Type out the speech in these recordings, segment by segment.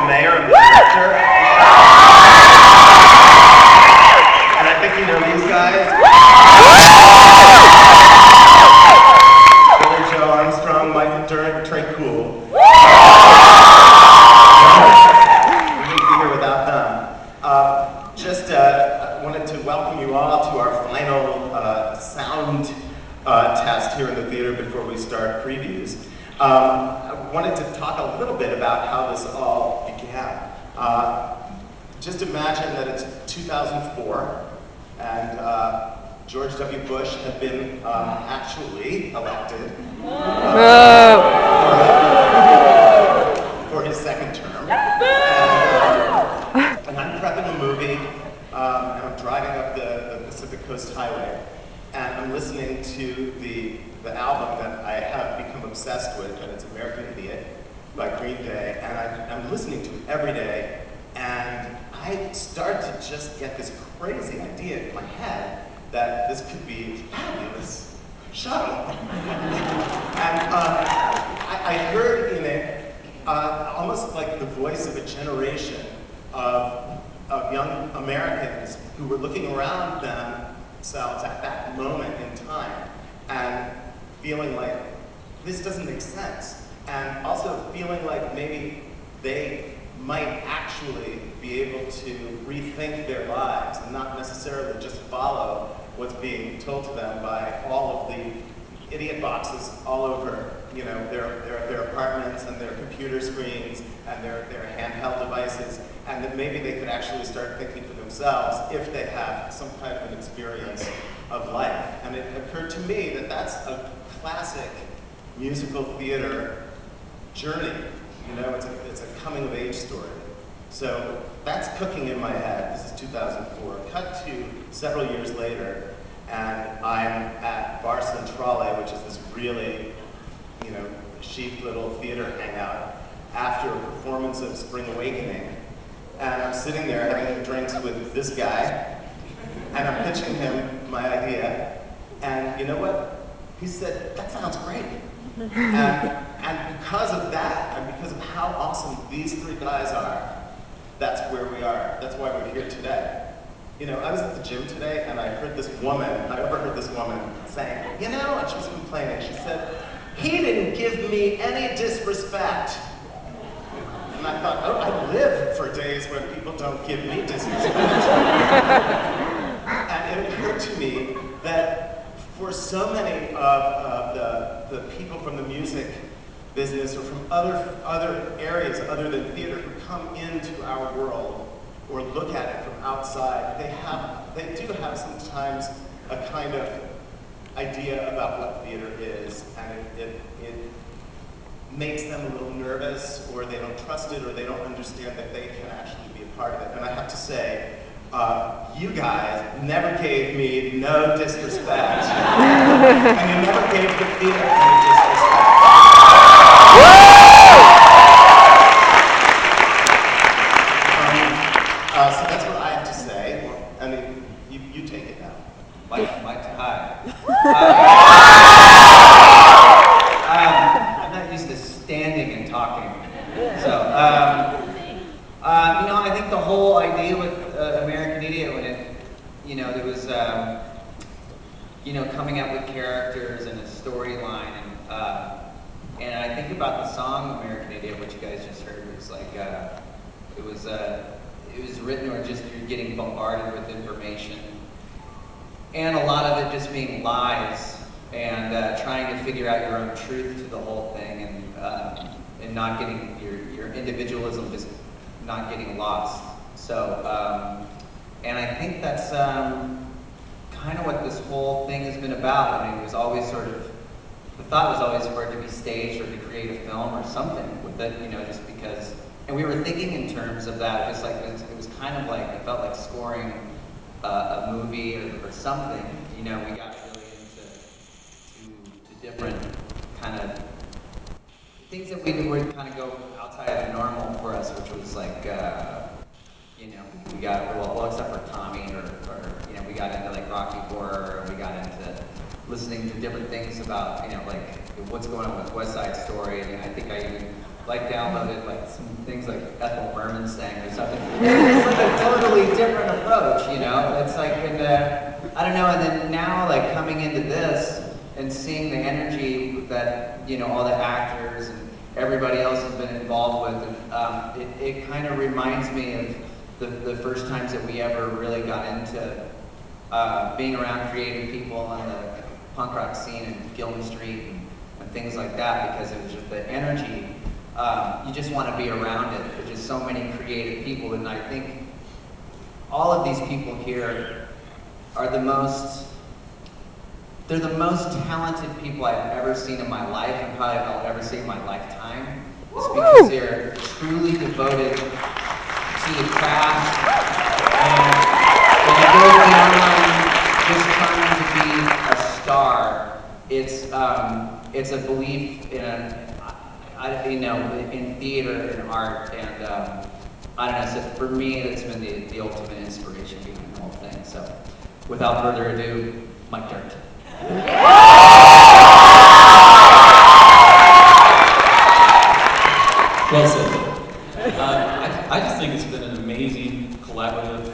mayor and the director. And I think you know these guys. Billy Joe Armstrong, Mike Durant, Trey Cool. We wouldn't be here without them. Just wanted to welcome you all to our final sound test here in the theater before we start previews. I wanted to talk a little bit about how this all began. Just imagine that it's 2004 and George W. Bush had been actually elected for his second term. And I'm prepping a movie and I'm driving up the Pacific Coast Highway. And I'm listening to the album that I have become obsessed with, and it's American Idiot by Green Day, and I'm listening to it every day, and I start to just get this crazy idea in my head that this could be a fabulous show. And I heard in it almost like the voice of a generation of young Americans who were looking around themselves at that moment in time and feeling like this doesn't make sense, and also feeling like maybe they might actually be able to rethink their lives and not necessarily just follow what's being told to them by all of the idiot boxes all over, you know, their apartments and their computer screens and their handheld devices, and that maybe they could actually start thinking for themselves if they have some kind of an experience of life. And it occurred to me that that's a classic musical theater journey. You know, it's a coming of age story. So that's cooking in my head. This is 2004. Cut to several years later, and I'm at Bar Centrale, which is this really, you know, chic little theater hangout after a performance of Spring Awakening. And I'm sitting there having drinks with this guy, and I'm pitching him my idea, and you know what? He said, "That sounds great." And because of that, and because of how awesome these three guys are, that's where we are. That's why we're here today. You know, I was at the gym today, and I overheard this woman saying, you know, and she was complaining. She said, "He didn't give me any disrespect." And I thought, oh, I live for days when people don't give me disrespect. And it occurred to me that for so many of the people from the music business or from other areas other than theater who come into our world or look at it from outside, they do have sometimes a kind of idea about what theater is, and it makes them a little nervous, or they don't trust it, or they don't understand that they can actually be a part of it. And I have to say, you guys never gave me no disrespect. And you never gave the theater any disrespect. So that's what I have to say. I mean, you take it now. Hi. I'm not used to standing and talking. So, you know, I think the whole idea with American Idiot, when it, you know, there was, you know, coming up with characters and a storyline, and I think about the song American Idiot, which you guys just heard. It was like, it was written or just you're getting bombarded with information, and a lot of it just being lies, and trying to figure out your own truth to the whole thing, and not getting your individualism, just not getting lost. So, and I think that's kind of what this whole thing has been about. I mean, it was always sort of, the thought was always for it to be staged or to create a film or something with it, you know, just because, and we were thinking in terms of that, just like, it was kind of like, it felt like scoring a movie or something, you know. We got really into different kind of things that we would kind of go outside of the normal for us, which was like, you know, we got, well, except for Tommy, or you know, we got into like Rocky Horror, and we got into listening to different things about, you know, like what's going on with West Side Story, and I think I even like downloaded like some things like Ethel Merman sang or something. It's like a totally different approach, you know? It's like, and I don't know, and then now like coming into this and seeing the energy that, you know, all the actors and everybody else has been involved with, and it kind of reminds me of the first times that we ever really got into being around creative people on the punk rock scene in Gilman Street and things like that, because it was just the energy. You just want to be around it. There's just so many creative people, and I think all of these people here are the most talented people I've ever seen in my life, and probably I'll ever see in my lifetime. It's because they're truly devoted to the craft, and it goes beyond just trying to be a star. It's a belief in in theater and art, and I don't know. So for me, it's been the ultimate inspiration behind the whole thing. So, without further ado, Mike Dirt. Well said. I just think it's been an amazing, collaborative,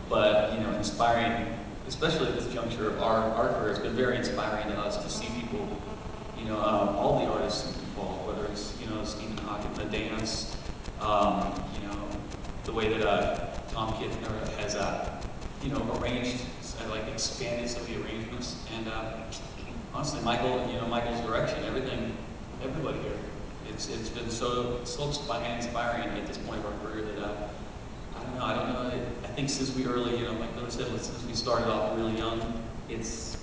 but inspiring, especially at this juncture of our career. It's been very inspiring to us to see people, all the artists involved, whether it's Stephen Hawking, the dance, the way that Tom Kittner has arranged, expanded some of the arrangements, and honestly, Michael's direction, everybody here. It's been so inspiring at this point of our career that I don't know. I think since we early, like Billy said, since we started off really young, it's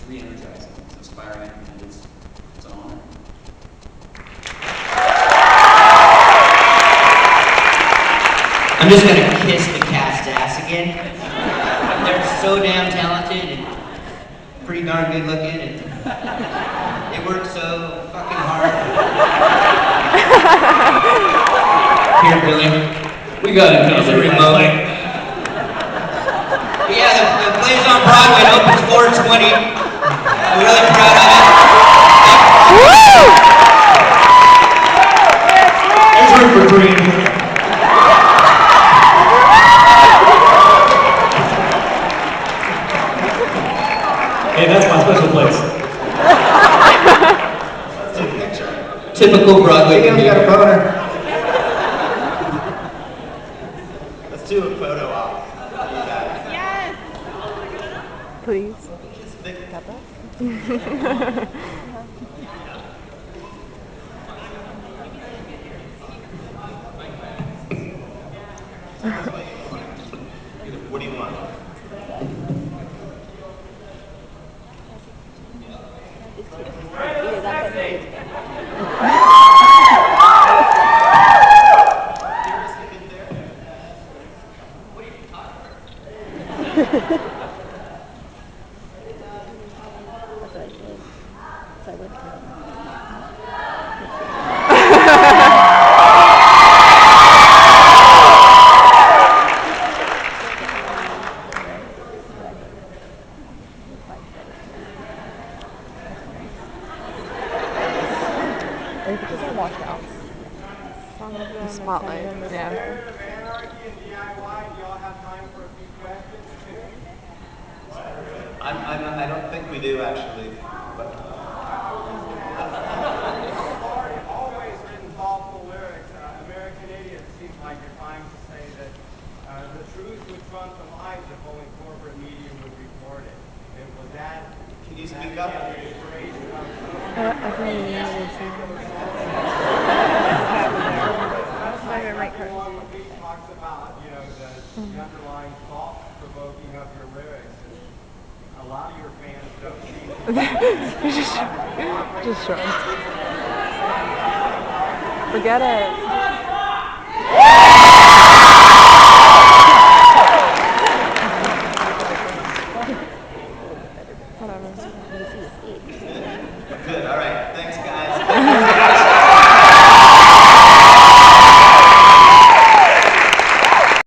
re-energizing, it's inspiring, and it's an honor. I'm just gonna kiss the cast's ass again. They're so damn talented and pretty darn good looking, and they work so fucking hard. Here, Billy. We got it covered. Here's a remote. Yeah, the play's on Broadway. It opens 4/20. I'm really proud of it. There's room for green. Hey, that's my special place. Let's take a picture. Typical Broadway. We got a boner. Let's do a photo op. You guys. Yes! Please. Kiss Vic. What do you want? Spotlight, yeah. I don't think we do actually, but always written thoughtful lyrics. American Idiot seems like you're trying to say that the truth would trump the lies if only corporate media would report it. And was that? can you speak up? I can even know this song. One of these talks about, the underlying thought-provoking of your lyrics. And a lot of your fans don't see Just short. Forget it.